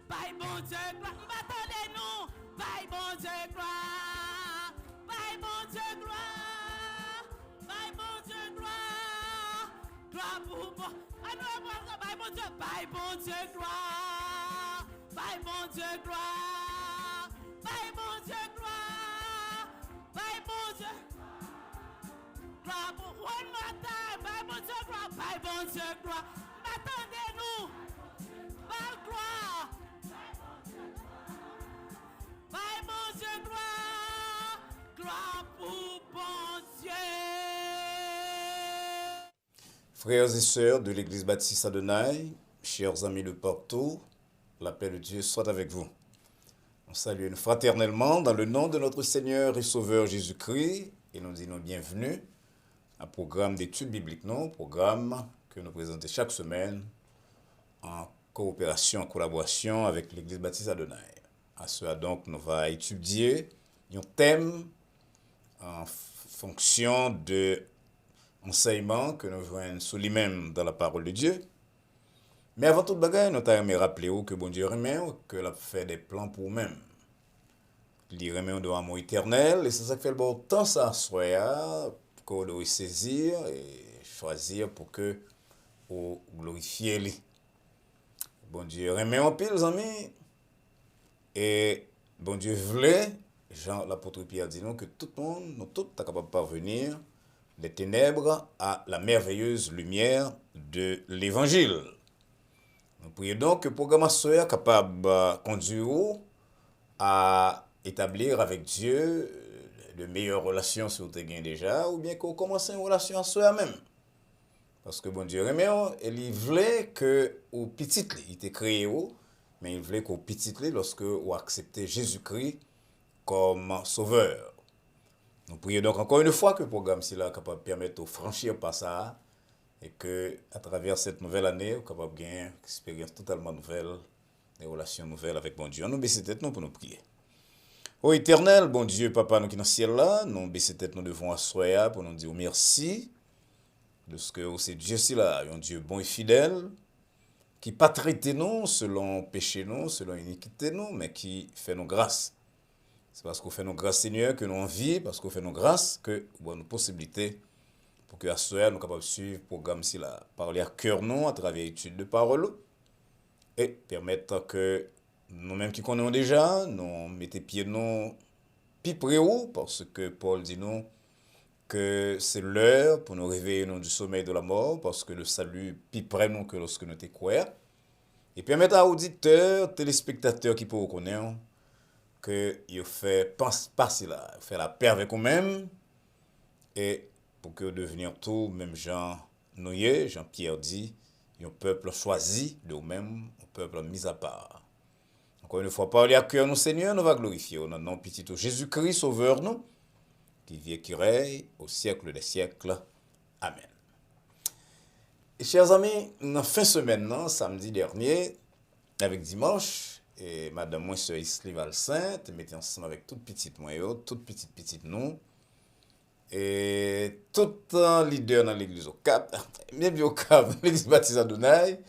Bye, bon Dieu, gloire. M'attendez-nous. Bye, bon Dieu, gloire. Bye, bon Dieu, gloire. Bye, bon Dieu, gloire. Gloire pour moi. Bye, bon Dieu. Bye, bon Dieu, gloire. Bye, bon Dieu, gloire. Bye, bon Dieu, gloire. Bye, bon Dieu. Gloire pour one more time. Bye, bon Dieu, gloire. Bye, bon Dieu, gloire. M'attendez-nous. Bye, gloire. Bye, mon Dieu, gloire, gloire pour bon Dieu. Frères et sœurs de l'Église baptiste Adonai, chers amis de partout, la paix de Dieu soit avec vous. On salue fraternellement dans le nom de notre Seigneur et Sauveur Jésus-Christ et nous disons bienvenue à un programme d'études bibliques, non, programme que nous présentons chaque semaine en coopération, en collaboration avec l'Église baptiste Adonai. À cela donc, nous allons étudier un thème en fonction de l'enseignement que nous voyons sous lui-même dans la parole de Dieu. Mais avant toute bagaille, nous allons rappeler que bon Dieu remet, que l'a fait des plans pour nous-mêmes. Il remet de l'amour éternel, et c'est ça qui fait le bon temps ça soit qu'on doit saisir et choisir pour que vous glorifiez lui. Bon Dieu remet en pile, les amis. Et bon Dieu voulait, Jean l'apôtre Pierre dit nous que tout le monde, nous tous, est capable de parvenir des ténèbres à la merveilleuse lumière de l'évangile. Nous prions donc que le programme soit capable de conduire à établir avec Dieu de meilleures relations si vous avez déjà, ou bien qu'on commence une relation à soi-même. Parce que bon Dieu remet, il voulait que au petit, il était créé mais il voulait qu'au petit, lorsque vous acceptez Jésus-Christ comme sauveur. Nous prions donc encore une fois que le programme est capable de permettre de franchir par ça et que à travers cette nouvelle année, vous capable de gagner une expérience totalement nouvelle, des relations nouvelles avec bon Dieu. Nous baissons tête nous pour nous prier. Ô éternel, bon Dieu, Papa, nous qui dans le ciel là, nous baissons tête nous devons asseoir pour nous dire merci de ce que c'est Dieu là, un Dieu bon et fidèle, qui pas traité nous selon péché nous, selon iniquité nous, mais qui fait nos grâces. C'est parce qu'on fait nos grâces, Seigneur, que nous en vivons, parce qu'on fait nos grâces, que nous avons nos possibilités pour que à ce soir, nous sommes capables de suivre le programme si la parler à cœur nous, à travers l'étude de parole, et permettre que nous-mêmes qui connaissons déjà, nous mettons pieds nous plus près où, parce que Paul dit nous que c'est l'heure pour nous réveiller nous du sommeil de la mort, parce que le salut plus près nous que lorsque nous te croyons. Et permettre à auditeurs, téléspectateurs qui peuvent connaître que ils fait passer là, faire la paix avec eux-mêmes et pour que devenir tout même Jean Noyer, Jean-Pierre dit, un peuple choisi de nous-mêmes, un peuple mis à part. Encore une fois, parler à cœur nous Seigneur, nous va glorifier au nom petit Jésus-Christ sauveur nous qui vit et qui règne au siècle des siècles. Amen. Et chers amis, dans fin de semaine, samedi dernier, avec dimanche, et madame moi, sœur Isli Valsainte, mettez ensemble avec toute petite moi, toute petite nous, et tout leader dans l'église au Cap, bien au Cap, l'église baptiste Adonai,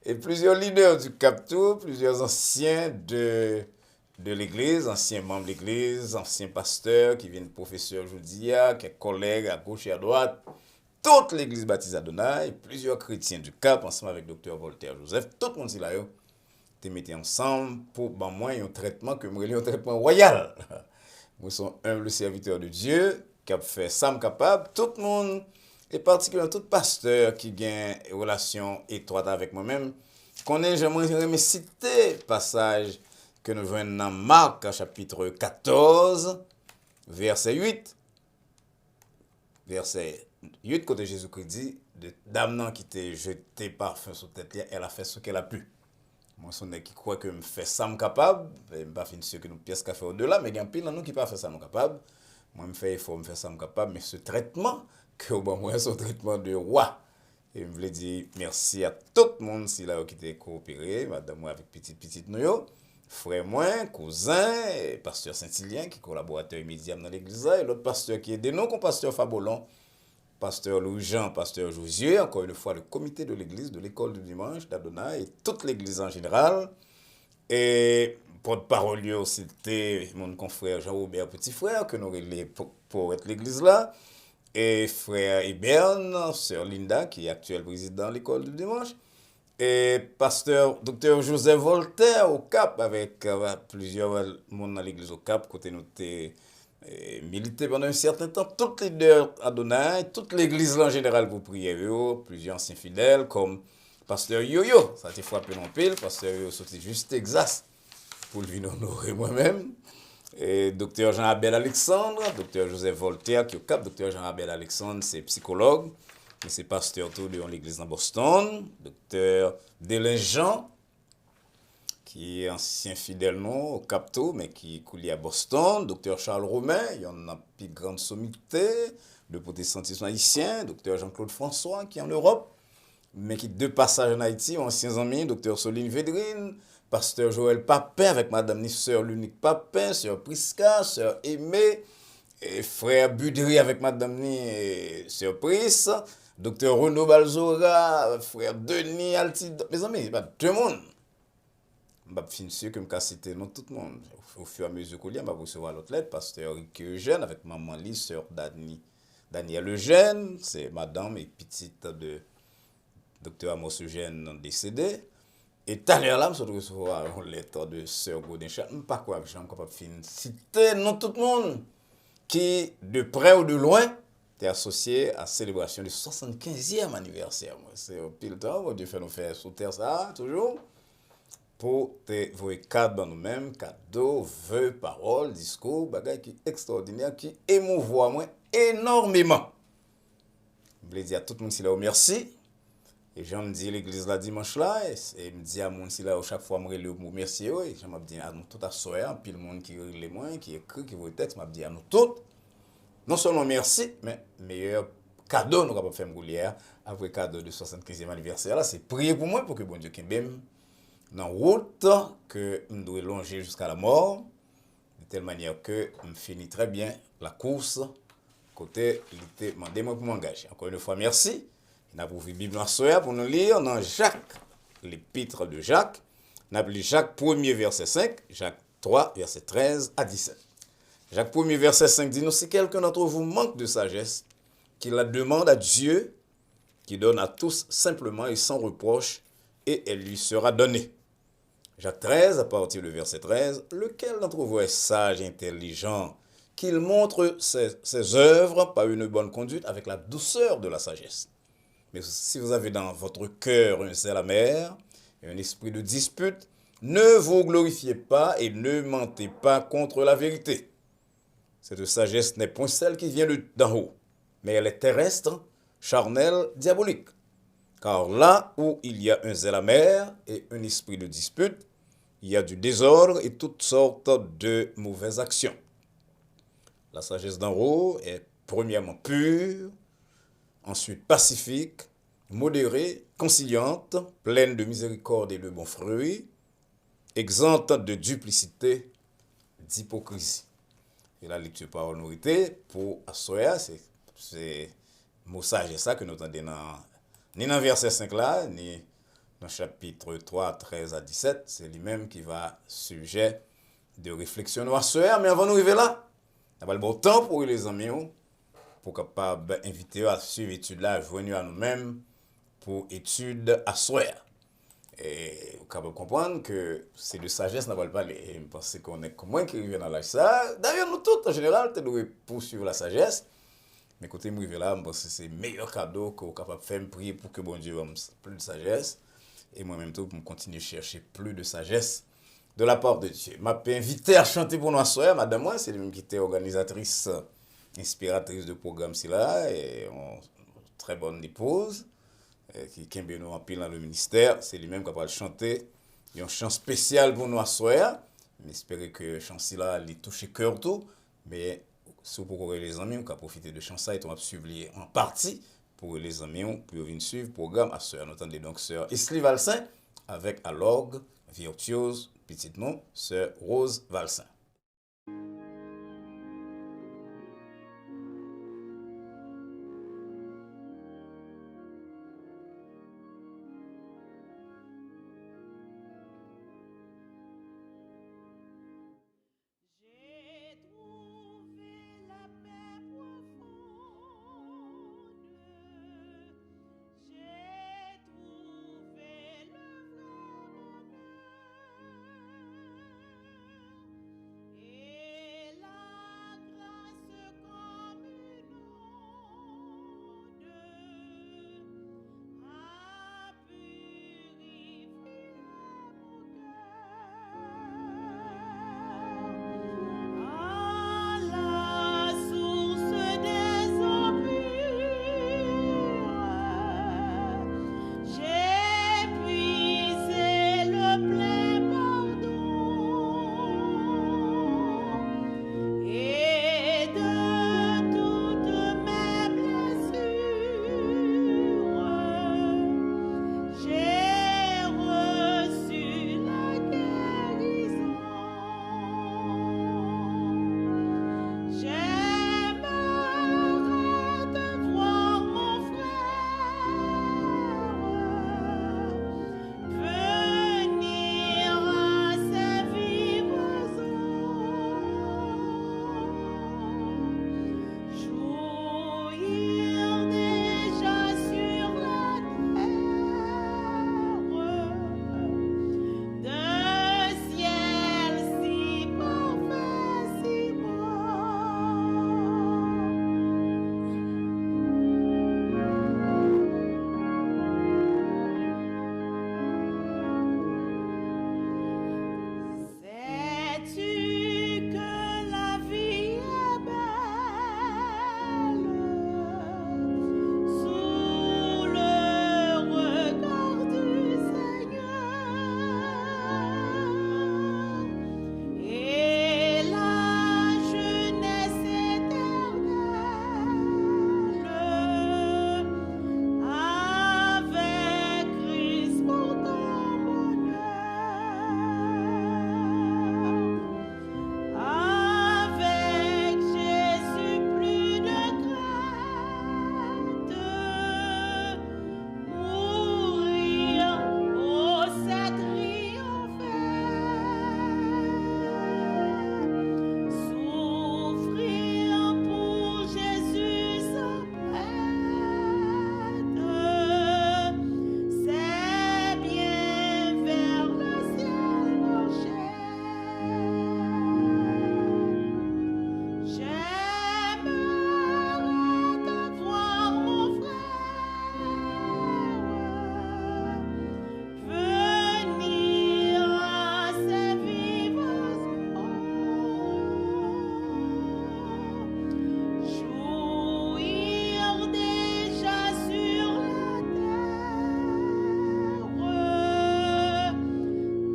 et plusieurs leaders du Cap tout, plusieurs anciens de l'église, anciens membres de l'église, anciens pasteurs qui viennent professeurs aujourd'hui, quelques collègues à gauche et à droite, toute l'église baptiste Adonai, plusieurs chrétiens du Cap, ensemble avec docteur Voltaire Joseph, tout le monde est là, te mettez ensemble pour moi un traitement que moi un traitement royal. Moi sont humble serviteur de Dieu qui a fait ça capable, tout le monde et particulièrement tout pasteur qui a une relation étroite avec moi-même. Connais j'aimerais citer passage que nous voyons dans Marc chapitre 14 verset 8. Verset 8 côté Jésus-Christ dit de dame qui t'a jeté parfum sur tête, elle a fait ce qu'elle a pu. Moi, son qui croit que me fait ça capable, je pas fin sûr que nous pièces qu'a fait au-delà, mais il y a un pile nous qui pas fait ça capable. Moi me fait effort me faire ça capable, mais ce traitement que bon moi c'est un traitement de roi. Et je voulais dire merci à tout le monde si là qui t'a coopéré, madame moi avec petite nous frère moi, cousin, et pasteur Saint-Hilien, qui est collaborateur immédiat dans l'église, et l'autre pasteur qui est des noms comme pasteur Fabolon, pasteur Louis-Jean, pasteur Josieu, encore une fois le comité de l'église, de l'école du dimanche d'Adonai, et toute l'église en général. Et porte-parole, c'était mon confrère Jean-Robert Petit Frère, que nous relais pour être l'église là. Et frère Iberne, sœur Linda, qui est actuel président de l'école du dimanche. Et pasteur docteur Joseph Voltaire au Cap, avec plusieurs monde dans l'église au Cap, côté nous milité pendant un certain temps. Toutes les leaders Adonai, toute l'église en général pour prier, plusieurs anciens fidèles, comme pasteur Yo-Yo, ça a été frappé non pile, pasteur Yo sorti juste Texas pour lui honorer moi-même. Et docteur Jean-Abel Alexandre, docteur Joseph Voltaire qui est au Cap, docteur Jean-Abel Alexandre, c'est psychologue, mais c'est pasteur tout de l'église dans Boston, docteur Délin Jean, qui est ancien fidèle non au Cap tout, mais qui est coulé à Boston, docteur Charles Romain, il y en a plus grande sommité, de protestantisme haïtien, docteur Jean-Claude François qui est en Europe, mais qui de passage en Haïti, anciens amis, docteur Soline Védrine, pasteur Joël Papin avec madame sœur l'unique Papin, sœur Prisca, sœur Aimée, et frère Budry avec madame ni sœur Pris, docteur Renaud Balzora, frère Denis Altidon, mes amis, tout le monde. Je vais finir que je citer non tout le monde. Au fur et à mesure que je vais recevoir l'autre lettre, pasteur Rick Eugène avec maman Lee, sœur Daniel Eugène, c'est madame et petite de docteur Amos Eugène décédé. Et tout à l'heure là, je recevoir une lettre de sœur Godin-Chat. Je ne sais pas quoi, je suis capable de citer non tout le monde qui, de près ou de loin, est associé à la célébration du 75e anniversaire. C'est au pile temps, Dieu fait nous faire sous terre ça, toujours. Pour te voir cadeaux nous-mêmes, cadeaux, vœux, paroles, discours, bagages qui extraordinaire, qui émouvoient moi énormément. Je voulais dire à tout le monde s'il a merci. Et j'en dis l'église la dimanche là, et me dit à mon si là, chaque fois, je me remercie, et je me dis à nous tout à soir, puis le monde qui rit les moins, qui écrit, qui voit le texte, m'a dit à nous tous, non seulement merci, mais meilleur cadeau nous avons fait hier, après cadeau de 75e anniversaire là, c'est prier pour moi, pour que bon Dieu qui m'aime, dans la route, que je dois longer jusqu'à la mort, de telle manière que je finis très bien la course, côté, il était demandé moi pour m'engager. Encore une fois, merci. On a pris la Bible en soir pour nous lire dans Jacques, l'épître de Jacques. On a lu Jacques 1er verset 5, Jacques 3 verset 13 à 17. Jacques 1er verset 5 dit nous, si quelqu'un d'entre vous manque de sagesse, qu'il la demande à Dieu, qui donne à tous simplement et sans reproche, et elle lui sera donnée. Jacques 13, à partir du verset 13, lequel d'entre vous est sage et intelligent, qu'il montre ses œuvres par une bonne conduite avec la douceur de la sagesse. Mais si vous avez dans votre cœur un zèle amer et un esprit de dispute, ne vous glorifiez pas et ne mentez pas contre la vérité. Cette sagesse n'est point celle qui vient d'en haut, mais elle est terrestre, charnelle, diabolique. Car là où il y a un zèle amer et un esprit de dispute, il y a du désordre et toutes sortes de mauvaises actions. La sagesse d'en haut est premièrement pure, ensuite pacifique, modérée, conciliante, pleine de miséricorde et de bons fruits, exempte de duplicité, d'hypocrisie. Et la lecture par honorité, pour Assoya, c'est mot sagesse ça que nous entendons ni dans verset 5 là, ni dans chapitre 3, 13 à 17. C'est lui-même qui va sujet de réflexion à Assoya. Mais avant de nous arriver là, on va le bon temps pour les amis, pour capable inviter à suivre l'étude là, venir à nous-mêmes pour étude à soir. Et vous pouvez comprendre que c'est de sagesse, n'a pas parler. Parce qu'on est comme moi qui arrive dans l'âge ça. D'ailleurs, nous tous, en général, nous devons poursuivre la sagesse. Mais écoutez, moi, là, je pense que c'est le meilleur cadeau que vous capable de faire, prier pour que bon Dieu ait plus de sagesse. Et moi-même, tout, pour continuer à chercher plus de sagesse de la part de Dieu. Je m'ai invité à chanter pour nous à soir. Madame, moi, c'est elle qui était organisatrice, inspiratrice de programme là, et très bonne épouse, qui est nous en pile dans le ministère. C'est lui-même qui va chanter. Il y a un chant spécial pour nous à soir. J'espère que le chant là, il touche le cœur tout. Mais si vous pouvez les amis, on va profiter de chant ça et on va suivre en partie pour les amis, pour venir suivre le programme à soeur. Nous entendons donc sœur Esli Valsin avec à l'orgue virtuose, petite nom, sœur Rose Valsin. J'ai trouvé la paix profonde. J'ai trouvé le vrai bonheur et la grâce comme une onde a purifié mon cœur. À la source des eaux pures, j'ai puisé le plein pardon et de toutes mes blessures, j'ai reçu la guérison. J'aimerais te voir, mon frère, venir à ces vives eaux, jouir déjà sur la terre de ciel si parfait, si beau. Sais-tu que la vie est belle sous le regard du Seigneur et la jeunesse éternelle avec Christ pour ton bonheur, avec Jésus plus de crainte, mourir au sept triompher, souffrir pour Jésus sans plainte, c'est bien vers le ciel marcher. J'aimerais te voir, mon frère, venir à ces vives eaux, jouir déjà sur la terre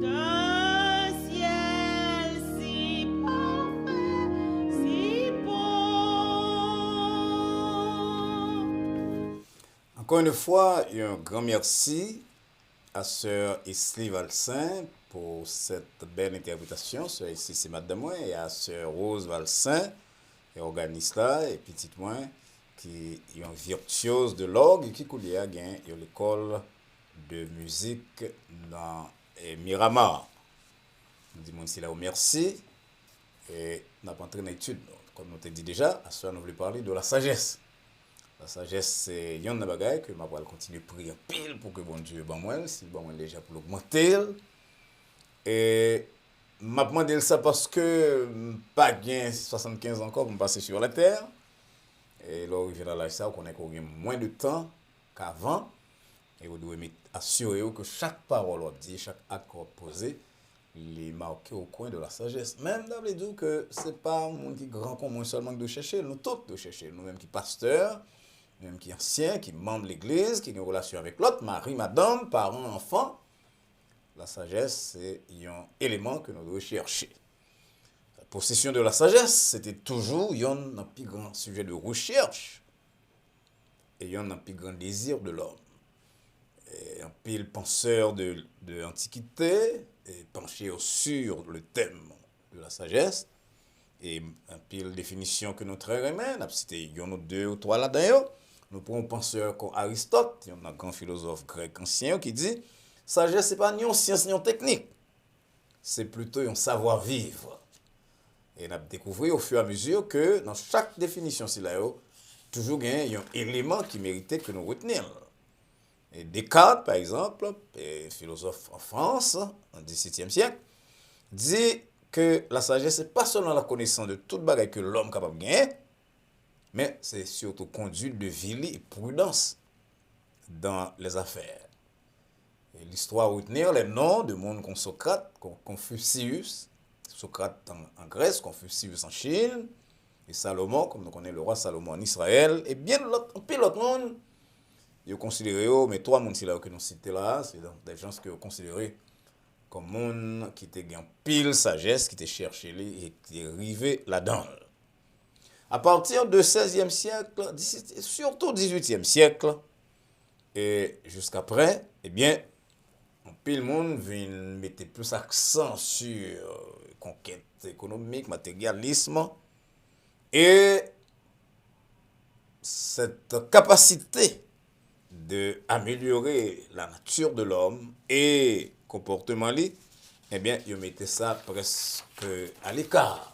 d'un ciel si parfait, si beau. Encore une fois, un grand merci à sœur Isli Valsin pour cette belle interprétation. Sœur ici, c'est madame moi, et à sœur Rose Valsin, et organiste là, et petite moi, qui est un virtuose de l'orgue, qui coule à l'école de musique dans Miramar. Nous disons ici là, merci. Et nous avons entré dans l'étude. Comme nous t'ai dit déjà, à sœur, nous voulons parler de la sagesse. La sagesse, c'est yon nan bagay que ma continuer à prier pile pour que bon Dieu ban moi, si bon moi déjà pour l'augmenter. Et m'a demandé ça parce que pas gain 75 ans encore pour me passer sur la terre. Et là, je viens à l'âge ça, on connaît qu'on a moins de temps qu'avant. Et vous devez assurer que chaque parole qu'on dit, chaque acte qu'on pose, il est marqué au coin de la sagesse. Même dans les dire que ce n'est pas mon qui grand comme moi seulement de chercher, nous tous de chercher, nous-mêmes qui pasteurs, nous-mêmes qui anciens, qui membres de l'église, qui ont une relation avec l'autre, mari, madame, parents, enfants. La sagesse, c'est un élément que nous devons chercher. La possession de la sagesse, c'était toujours un plus grand sujet de recherche et un plus grand désir de l'homme. Un pile penseur de l'Antiquité penché sur le thème de la sagesse. Et un pile définition que nous très remet, n'a cité il y en a deux ou trois là-dedans. Nous prenons penseur comme Aristote, il y a un grand philosophe grec ancien qui dit sagesse c'est pas ni une science ni une technique, c'est plutôt un savoir-vivre. Et on a découvert au fur et à mesure que dans chaque définition si là toujours il y a un élément qui méritait que nous retenions. Et Descartes par exemple, philosophe en France au XVIIe siècle, dit que la sagesse, n'est pas seulement la connaissance de toute bagaille que l'homme est capable de gagner, mais c'est surtout conduite de vie et prudence dans les affaires. Et l'histoire retenir les noms de monde comme Socrate, Confucius, Socrate en Grèce, Confucius en Chine, et Salomon, comme nous connaissons le roi Salomon en Israël, et bien l'autre monde, ils ont considéré, mais trois mondes que nous citons là, c'est des gens que vous considérez comme monde qui te gagne pile sagesse, qui te cherché et qui est arrivé là-dedans. À partir du 16e siècle, surtout 18e siècle, et jusqu'après, eh bien, pile monde vient mettre plus accent sur conquête économique, matérialisme, et cette capacité d'améliorer la nature de l'homme et comportement li, eh bien, ils mettaient ça presque à l'écart.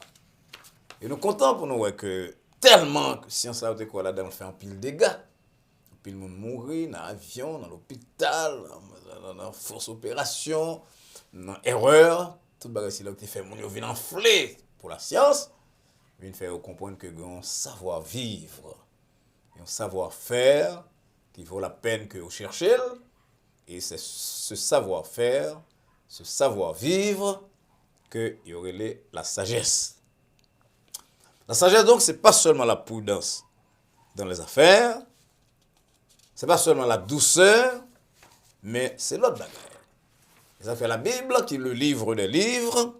Et nous comptons pour nous voir que tellement que science a été quoi là-dedans fait un pile de dégâts. Un pile monde mourir dans l'avion, dans l'hôpital, dans la force opération, dans erreur, tout bagage là qui fait mon yo vient enfler pour la science, vient faire comprendre que un savoir vivre, un savoir faire qui vaut la peine que vous cherchez. Et c'est ce savoir-faire, ce savoir-vivre que y aurait la sagesse. La sagesse, donc, c'est pas seulement la prudence dans les affaires, c'est pas seulement la douceur, mais c'est l'autre bagarre. Les affaires, la Bible, qui est le livre des livres,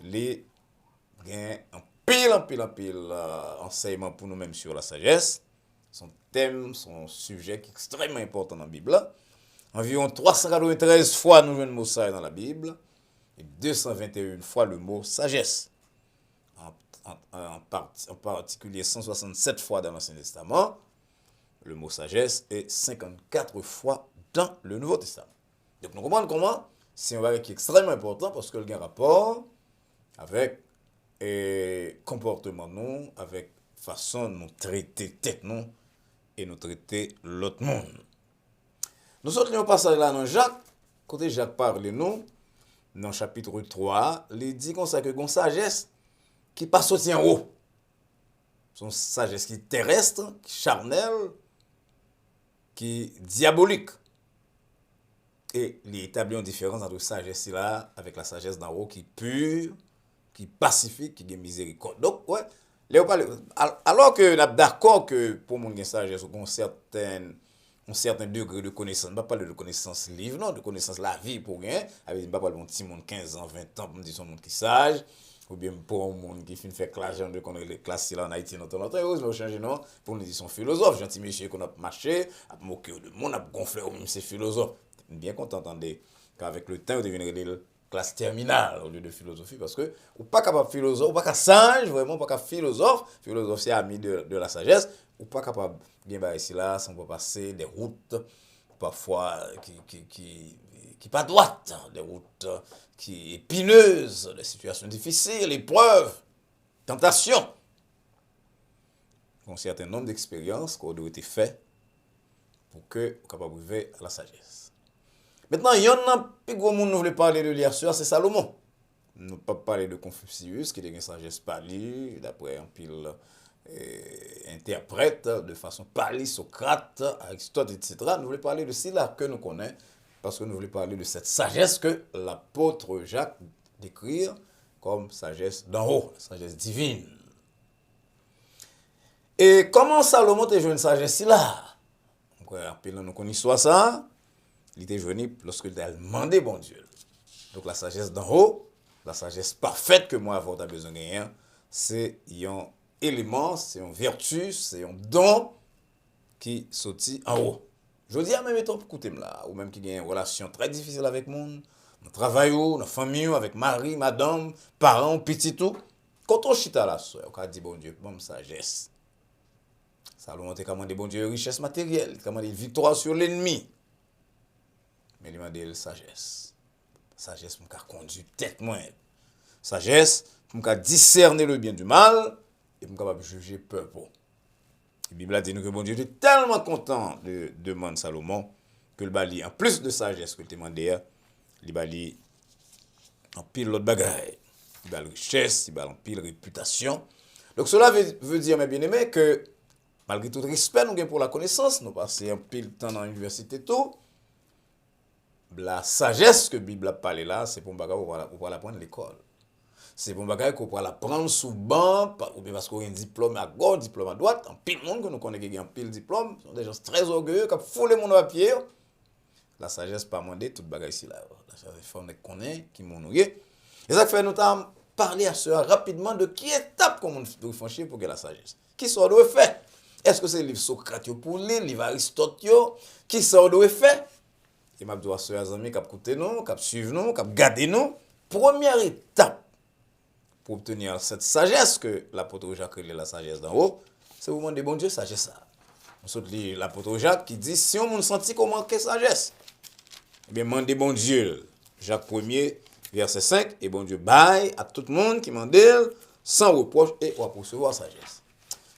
les gagne un pile enseignement pour nous-mêmes sur la sagesse. Son thème, son sujet qui est extrêmement important dans la Bible. Environ 393 fois nous voyons le mot sagesse dans la Bible et 221 fois le mot sagesse. En particulier 167 fois dans l'Ancien Testament, le mot sagesse et 54 fois dans le Nouveau Testament. Donc nous comprenons comment c'est un bagage qui est extrêmement important parce qu'il y a un rapport avec comportement nous, avec façon de nous traiter tête nous et nous traiter l'autre monde. Nous sommes au passage là dans Jacques, côté Jacques parle nous, dans chapitre 3, il dit comme ça que une sagesse qui pas sorti en haut. Son sagesse qui est terrestre, qui est charnelle, qui est diabolique. Et il établit une différence entre sagesse là avec la sagesse d'en haut qui est pure, qui est pacifique, qui est miséricorde. Donc, ouais, alors que nous sommes d'accord que pour mon sagesse, on un certain degré de connaissance, pas parler de connaissance livre, non, de connaissance la vie pour rien, avec pas parler de petit monde 15 ans, 20 ans, pour me dire son monde qui sage, ou bien pour un monde qui finit faire classe, genre de connaître les classes là en Haïti, dans temps, mais changer non, pour nous dire son philosophe, gentil monsieur qu'on a marché, a moqué de monde, a gonflé ou même ses philosophes. Bien content d'entendre qu'avec le temps, vous devenez des classe terminale au lieu de philosophie, parce que ou pas capable philosophe, ou pas capable sage, vraiment pas capable philosophe c'est ami de la sagesse, ou pas capable bien bah ici là, sans passer des routes parfois qui pas droites, des routes qui épineuses, des situations difficiles, épreuves, tentations. Un certain nombre d'expériences qui ont été faites pour que vous capable arriver à la sagesse. Maintenant, il y en a un plus gros monde nous voulons parler de hier soir, c'est Salomon. Nous ne pas parler de Confucius, qui est une sagesse pali, d'après un pile interprète, de façon pali, Socrate, Aristote, etc. Nous voulons parler de cela que nous connaissons, parce que nous voulons parler de cette sagesse que l'apôtre Jacques décrit comme sagesse d'en haut, sagesse divine. Et comment Salomon a joué une sagesse là? Nous connaissons ça. Il était venu lorsqu'il a demandé bon Dieu. Donc la sagesse d'en haut, la sagesse parfaite que moi avoir besoin de gagner, c'est un élément, c'est une vertu, c'est un don qui sortit en haut. Je dis à même étant écoutez là, ou même qui a une relation très difficile avec le monde, Dans travail, dans la famille, avec mari, madame, parents, petit tout. Quand on chita la soeur, on a dit, bon Dieu, bonne sagesse. Salomon a commandé, bon Dieu, richesse matérielle, il a commandé victoire sur l'ennemi. Mais il a demandé sagesse. Sagesse pour me conduire tête moins. Sagesse pour me discerner le bien du mal et pour me capable juger peuple. La Bible a dit que bon Dieu était tellement content de demander Salomon que le bali, en plus de sagesse que il demandé, il bali en pile l'autre bagaille. Il bali richesse, il bali en pile réputation. Donc cela veut dire, mes bien-aimés, que malgré tout respect nous avons pour la connaissance, nous passons un pile temps dans l'université tout. La sagesse que la Bible a parlé là, c'est pour l'apprendre à l'école. C'est pour bagay qu'on peut l'apprendre sous banc, ou bien parce qu'on a un diplôme à gauche, diplôme à droite. En pile monde que nous connaissons qui a un pile diplôme, sont des gens très orgueilleux, qui foulent les monde à pied. La sagesse pas demandé toute bagay ici là. La sagesse faut qu'on connaît, qui m'ont Et ça fait nous parler à ce rapidement de qui étape qu'on doit franchir pour que la sagesse. Qui ça doit faire? Est-ce que c'est le livre Socrate pour lire, le livre Aristote qui ça doit faire? Et m'a dit à ceux amis qui écoutent nous, qui suivent nous, qui regardent nous, première étape pour obtenir cette sagesse que l'apôtre Jacques est la sagesse d'en haut, c'est vous demander bon Dieu sagesse ça. On saute l'apôtre Jacques qui dit si on senti qu'on manque sagesse, eh bien demandez bon Dieu. Jacques 1er verset 5 et bon Dieu baille à tout le monde qui demande sans reproche et on va recevoir sagesse.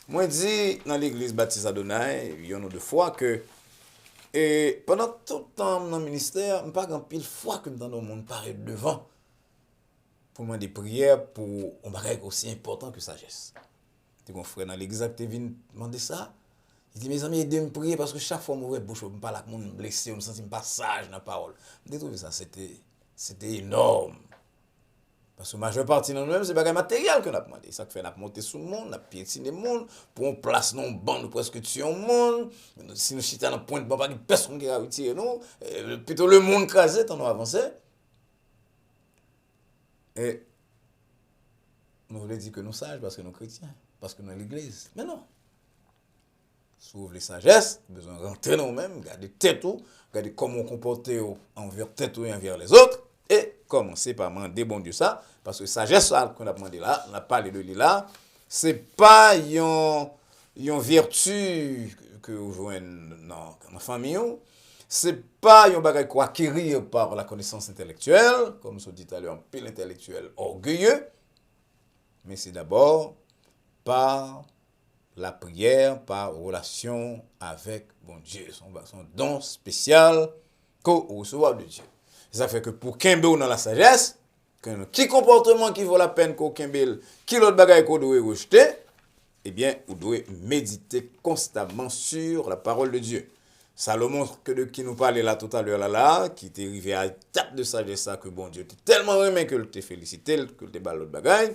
Moi dis dans l'église baptiste Adonai, il y en a deux fois que et pendant tout le temps dans le ministère, je n'ai pas grand pile fois que dans le monde paraît devant pour demander des prières pour un bagage aussi important que sagesse. Tu mon frère dans l'église qui vient demander ça. Il dit mes amis aidez-moi à prier parce que chaque fois que je me bouche, je me parle avec mon blessé, je me sens pas sage dans la parole. Je trouve ça c'était énorme. Parce que la majeure partie de nous-mêmes, c'est bagage matériel que nous avons demandé. Ça fait qu'on a monté sur le monde, on a piétiné le monde, pour on place dans une bande presque tuer le monde. Si nous chitons dans le point de bande, personne qui va retirer nous. Plutôt le monde crasé, tant nous avancé. Et nous voulons dire que nous sages parce que nous chrétiens, parce que nous sommes l'église. Mais non. S'ouvre les sagesses, besoin de rentrer dans nous-mêmes, garder tête ou, garder comment on comporter envers tête ou et envers les autres. Et commencer par demander bon Dieu ça, parce que sagesse qu'on a demandé là, on a parlé de lui là, c'est pas une vertu que vous jouez dans la famille, c'est pas un bagage qu'on acquérir par la connaissance intellectuelle, comme je dit tout à l'heure, un pile intellectuel orgueilleux, mais c'est d'abord par la prière, par relation avec bon Dieu, son don spécial qu'on reçoit de Dieu. Ça fait que pour Kimbel dans la sagesse, qui comportement qui vaut la peine qu'on Kimbel, qui l'autre bagaille qu'on doit rejeter, eh bien, vous devez méditer constamment sur la parole de Dieu. Salomon, de qui nous parlait là tout à l'heure, là, qui était arrivé à étape de sagesse, ça, que bon Dieu t'es tellement aimé que te félicité, que te bat l'autre bagaille.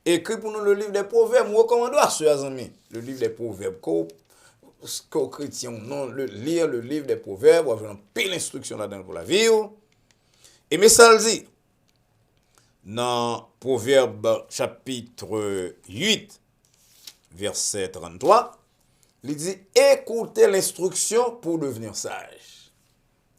Écrit pour nous le livre des Proverbes, nous recommandons à ceux amis, le livre des Proverbes, qu'aux chrétiens, non, lire le livre des Proverbes, on a pile d'instructions là-dedans pour la vie. Et mais ça le dit, dans Proverbe chapitre 8, verset 33, il dit écoutez l'instruction pour devenir sage.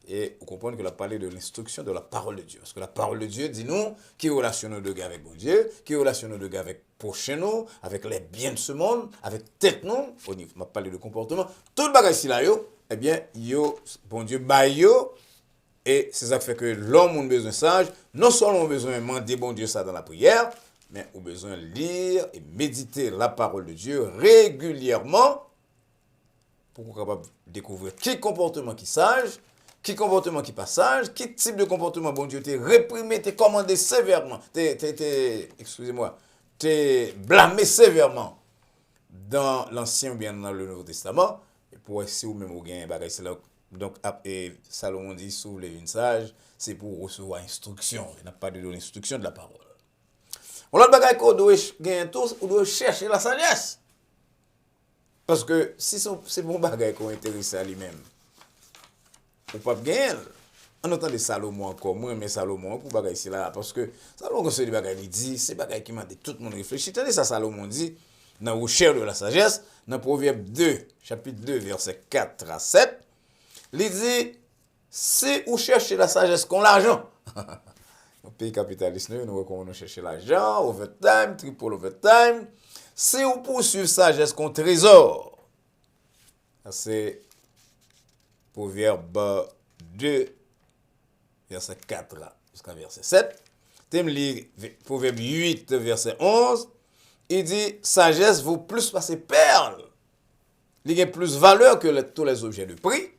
Et vous comprenez qu'il a parlé de l'instruction de la parole de Dieu. Parce que la parole de Dieu dit nous qui relationnons de gars avec bon Dieu, qui relationnons de gars avec prochain nous, avec les biens de ce monde, avec tête nous. On m'a parlé de comportement. Tout le bagage ici là, eh bien, bon Dieu, yo. Et c'est ça qui fait que l'homme a besoin sage. Non seulement a besoin de demander bon Dieu ça dans la prière, mais a besoin de lire et méditer la parole de Dieu régulièrement pour qu'on soit capable de découvrir qui comportement qui sage, qui comportement qui pas sage, qui type de comportement bon Dieu t'es réprimé, t'es commandé sévèrement, excusez-moi, t'es blâmé sévèrement dans l'Ancien ou bien dans le Nouveau Testament. Et pour essayer ou même au gain, c'est là. Donc, Salomon dit, s'ouvre une sage, c'est pour recevoir instruction. Il n'a pas de l'instruction de la parole. On a le bagage qu'on doit gagner tous, on doit chercher la sagesse. Parce que si c'est bon bagage qu'on intéresse à lui-même, on ne peut pas gagner. On entend des Salomon encore, moi, mais Salomon, pour bagage ici là, parce que Salomon, quand c'est des bagages, il dit, c'est bagage qui m'a dit, tout le monde réfléchit. Tenez ça, Salomon dit, dans la recherche de la sagesse, dans Proverbe 2, chapitre 2, verset 4 à 7, il dit, si vous cherchez la sagesse qu'on l'argent, Dans le pays capitaliste, nous recommandons chercher l'argent, overtime, triple overtime. Si vous poursuivez sagesse qu'on trésor, c'est Proverbe 2, verset 4 jusqu'à verset 7. T'aimes lire Proverbe 8, verset 11. Il dit, sagesse vaut plus passer perles. Il a plus valeur que tous les objets de prix.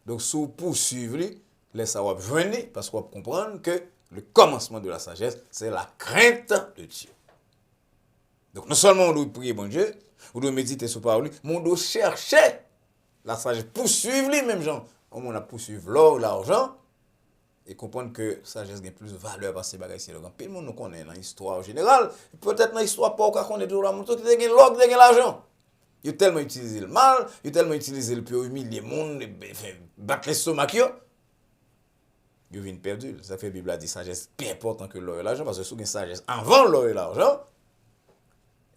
Donc, si vous poursuivez, laissez vous joindre, parce qu'on comprendre que le commencement de la sagesse, c'est la crainte de Dieu. Donc, non seulement on doit prier bon Dieu, on doit méditer sur parole, mais on doit chercher la sagesse, poursuivre lui, même gens. On a poursuivre l'or, l'argent, et comprendre que sagesse a plus de valeur parce que ces bagages, c'est le grand. Puis, le monde nous connaît dans l'histoire générale, peut-être dans l'histoire, pas au cas qu'on est de la montre, qui a l'or, qui a l'argent. Il a tellement utilisé le mal, il a tellement utilisé le pour humilier le monde, battre les stomacs. Il vient perdu. Ça fait la Bible a dit sagesse plus important que l'or et l'argent, parce que si vous avez sagesse avant l'or et l'argent,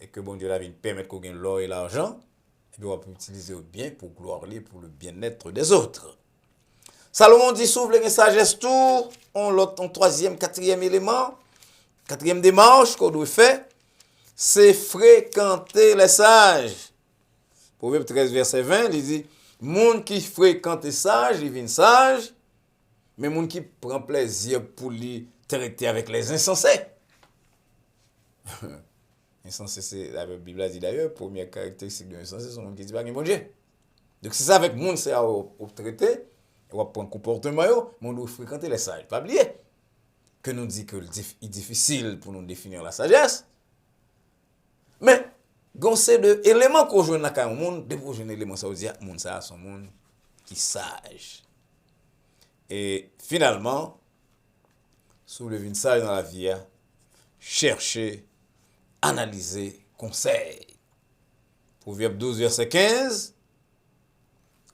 et que bon Dieu la vient permettre qu'on gagne l'or et l'argent, et bien on peut utiliser au bien pour glorifier pour le bien-être des autres. Salomon dit s'ouvre les sagesse tout, on troisième, quatrième élément, quatrième démarche qu'on doit faire, c'est fréquenter les sages. Proverbe 13, verset 20, il dit, monde qui fréquente les sages, il vient sage, mais monde qui prend plaisir pour lui traiter avec les insensés. Insensé, c'est la Bible a dit d'ailleurs, première caractéristique de l'insensé, c'est monde qui dit pas bon Dieu. Donc c'est ça avec monde, c'est à traiter, on va prendre comportement, mais on doit fréquenter les sages. Pas oublier que nous dit que c'est difficile pour nous définir la sagesse, mais quand c'est de éléments qu'on joue dans le monde, des prochains éléments, ça veut dire que monde ça, son monde qui sage. Et finalement, soulever une sage dans la vie, chercher, analyser, conseil. Proverbe 12, verset 15.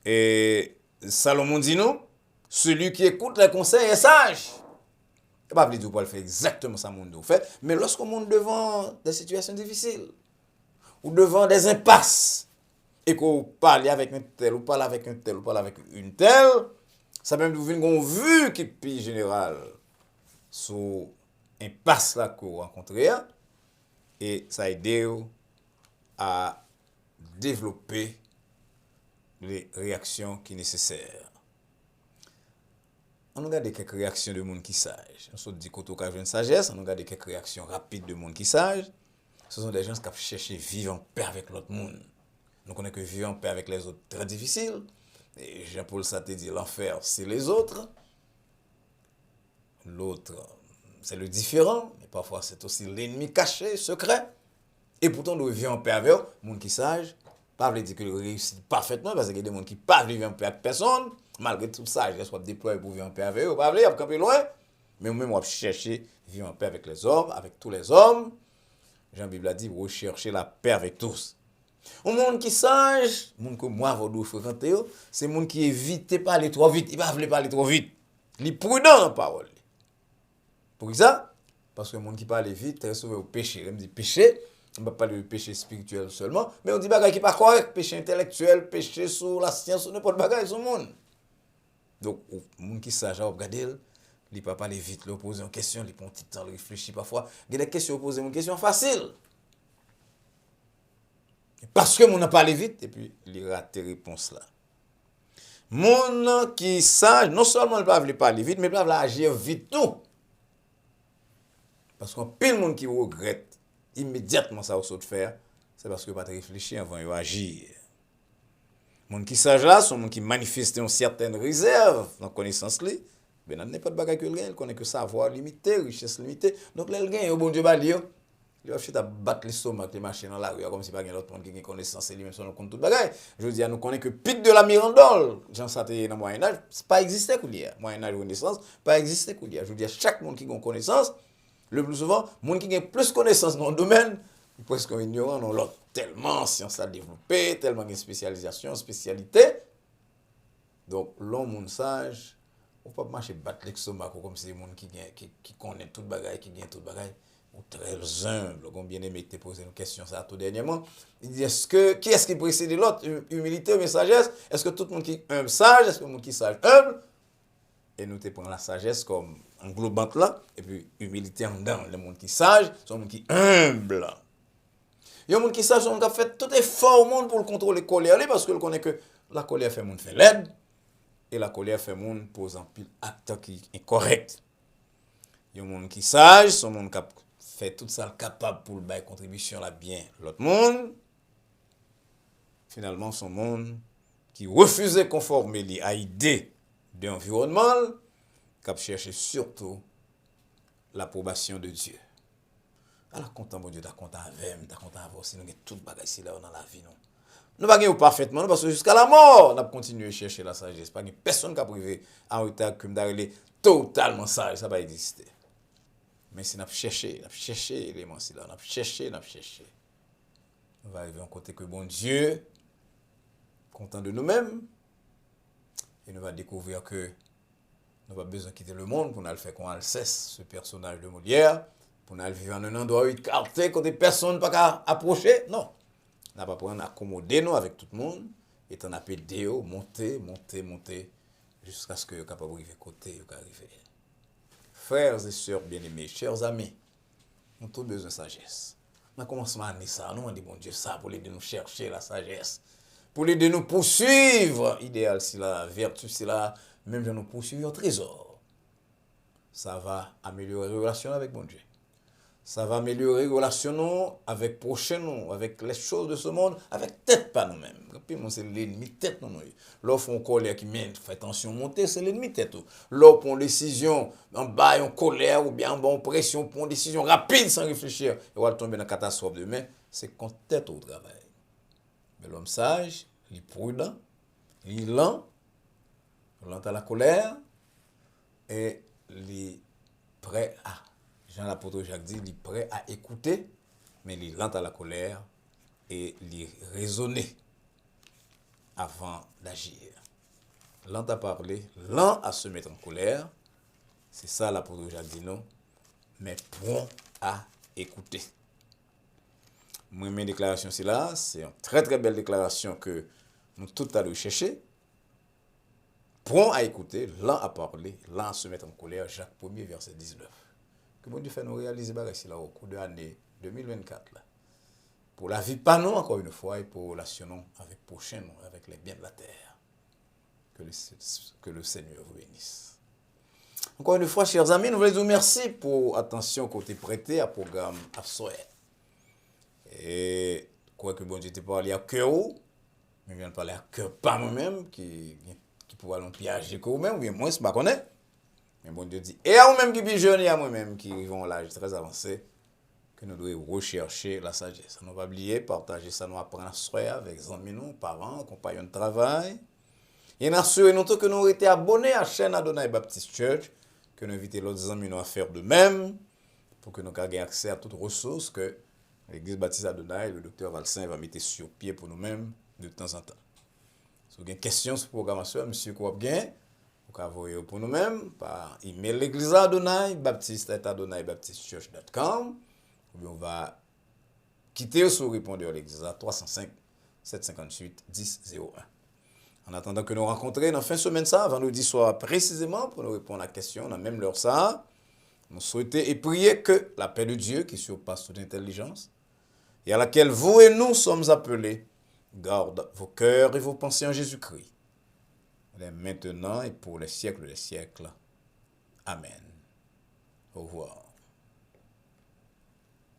Et Salomon dit non, celui qui écoute les conseils est sage. Il ne va pas dire qu'on faire exactement ça, monde fait, mais lorsqu'on monte devant des situations difficiles, ou devant des impasses, et qu'on parle avec un tel, ou parle avec un tel, ou parle avec une telle, ça même devient une vue qui est plus générale sur impasse là qu'on rencontre, et ça aide à développer les réactions qui sont nécessaires. On regarde quelques réactions de monde qui sage. On se dit qu'au cas de sagesse, on regarde quelques réactions rapides de monde qui sage. Ce sont des gens qui cherchent à vivre en paix avec l'autre monde. Nous connaissons que vivre en paix avec les autres très difficile. Et Jean-Paul Sartre dit l'enfer, c'est les autres. L'autre, c'est le différent. Mais parfois, c'est aussi l'ennemi caché, secret. Et pourtant, nous vivons en paix avec eux. Les gens qui sage, pas veut dire qu'ils réussissent parfaitement, parce qu'il y a des gens qui ne peuvent vivre en paix avec personne. Malgré tout ça, ils sont déployés pour vivre en paix avec eux. Pas veut camper loin. Mais nous-mêmes, on chercher à vivre en paix avec les hommes, avec tous les hommes. Jean-Bible a dit, rechercher la paix avec tous. Un monde qui sage, un monde que moi, je dois fréquenter, c'est un monde qui évite de parler trop vite. Il ne veut pas parler trop vite. Il est prudent dans la parole. Pour ça, parce que le monde qui parle vite, très souvent au péché. Il me dit péché, on ne va pas parler de péché spirituel seulement, mais on dit bagage qui n'est pas correct, péché intellectuel, péché sur la science, sur n'importe bagage sur le monde. Donc, le monde qui sage, regardez, il ne peut pas parler vite, il pose une question, il prend un petit temps, il réfléchit parfois. Il y a des questions posées, une question facile. Parce que mon n'a parlé vite, et puis il rate tes réponses là. Mon qui sage, non seulement il ne peut pas parler vite, mais il peut agir vite tout. Parce qu'un pile monde qui regrette immédiatement ça au saut de faire, c'est parce que pas réfléchir avant d'agir. Mon qui sage là, sont monde qui manifestent une certaine réserve dans connaissance li. Ben n'a pas de bagage que il connaît que savoir limité, richesse limitée. Donc là il gagne au bon Dieu ba li. Il va chercher à battre l'estomac les machines dans la rue comme si pas l'autre monde qui a connaissance et lui même son compte tout bagage. Je veux dire nous connaît que pic de la Mirandole, Jean Saté dans Moyen Âge, c'est pas existé coulière. Moyen Âge Renaissance, pas existé coulière. Je veux dire chaque monde qui a connaissance, le plus souvent, monde qui a plus connaissance dans le domaine, il est presque ignorant dans l'autre. Tellement science a développé, tellement de spécialisation, spécialité. Donc l'homme monde sage, on peut pas marcher battre l'estomac comme si les monde qui connaît tout bagage, qui gagne tout bagage. Très humble, comme bien aimé te poser une question ça tout dernièrement. Il dit qui est-ce qui précède l'autre, humilité ou sagesse? Est-ce que tout le monde qui est humble sage? Est-ce que le monde qui est sage humble? et nous te prenons la sagesse comme englobante là, et puis humilité en dedans. Le monde qui sage, c'est un monde qui humble. Il y a un monde qui sage, on a fait tout effort au monde pour le contrôler la colère, parce qu'il connaît que la colère fait monde fait l'aide, et la colère fait monde pose en pile acte qui est correct. Il y a un monde qui sage, son monde qui fait tout ça capable pour le contribution à bien l'autre monde. Finalement, son monde qui refuse de conformer à l'idée de l'environnement, qui cherche surtout l'approbation de Dieu. Alors, content, mon Dieu, t'as content avec, t'as content avec, si nous avons tout bagage ici là dans la vie, non. Nous ne pas parfaitement, parce que jusqu'à la mort, on a continué à chercher la sagesse. Pas personne qui a privé en retard comme d'aller totalement sage, ça va exister. Mais si nous avons cherché l'élément, nous avons cherché. On va arriver à un côté que bon Dieu, content de nous-mêmes, et nous va découvrir que nous n'avons pas besoin de quitter le monde pour nous faire qu'on cesse ce personnage de Molière, pour nous vivre en un endroit écarté, quand des personnes ne peuvent pas approcher. Non. Nous n'avons pas besoin d'accommoder nous avec tout le monde, et on a pédé, monter, jusqu'à ce que nous capable d'arriver côté, Frères et sœurs bien-aimés, chers amis, nous avons tous besoin de sagesse. Nous commençons à dire ça, nous on dit bon Dieu ça, pour l'aider nous chercher la sagesse, pour l'aider nous poursuivre, idéal si la vertu si la, même de nous poursuivre au trésor. Ça va améliorer les relations avec bon Dieu. Ça va améliorer les relations avec prochain nous, avec les choses de ce monde, avec tête pas nous-mêmes. Puis c'est l'ennemi tête nous. L'offre en colère qui mène, fait attention monter, c'est l'ennemi tête. L'offre pour une décision en bas en colère ou bien en bonne pression pour une décision rapide sans réfléchir, et on va tomber dans la catastrophe demain, c'est qu'on tête au travail. Mais l'homme sage, il est prudent, il est lent à la colère et il est prêt à Jean l'apôtre Jacques dit, il est prêt à écouter, mais il est lent à la colère et il est raisonné avant d'agir. Lent à parler, lent à se mettre en colère, c'est ça l'apôtre Jacques dit non, mais prompt à écouter. Moi, mes déclarations, c'est là, c'est une très très belle déclaration que nous tous allons chercher. Prompt à écouter, lent à parler, lent à se mettre en colère, Jacques 1er, verset 19. Que bon Dieu fait nous réaliser ici là au cours de l'année 2024 là. Pour la vie pas nous encore une fois et pour relationnons avec prochain nous, avec les biens de la terre. Que le Seigneur vous bénisse. Encore une fois, chers amis, nous voulons vous remercier pour l'attention que vous avez prêtée à programme Afsoé. Et quoi que bon Dieu te parle à cœur, mais je viens de parler à cœur pas moi-même qui pourra nous piéger que vous-même, ou bien moi, je ne sais pas connaître. Mais bon Dieu dit, et à vous-même qui êtes jeunes et à moi-même qui vivons à l'âge très avancé, que nous devons rechercher la sagesse. Nous ne pas oublier, partager ça, nous apprendre à soyer avec les amis, parents, compagnons de travail. Et nous assurons que nous avons été abonnés à la chaîne Adonai Baptist Church, que nous invitons l'autre amis à faire de même, pour que nous ayons accès à toutes les ressources que l'Église Baptiste Adonai et le docteur Valsin va mettre sur pied pour nous-mêmes de temps en temps. Si vous avez des questions sur la programmation, M. Kouabgain, vous pouvez envoyer pour nous-mêmes par email l'église Adonai, baptiste@adonai-baptistchurch.com. Ou bien on va quitter sur répondeur l'église à 305 758 1001. En attendant que nous rencontrions dans la fin de semaine, ça, vendredi soir précisément, pour nous répondre à la question, dans même l'heure ça, nous souhaitons et prier que la paix de Dieu, qui surpasse toute intelligence, et à laquelle vous et nous sommes appelés, garde vos cœurs et vos pensées en Jésus-Christ, maintenant et pour les siècles des siècles. Amen. Au revoir.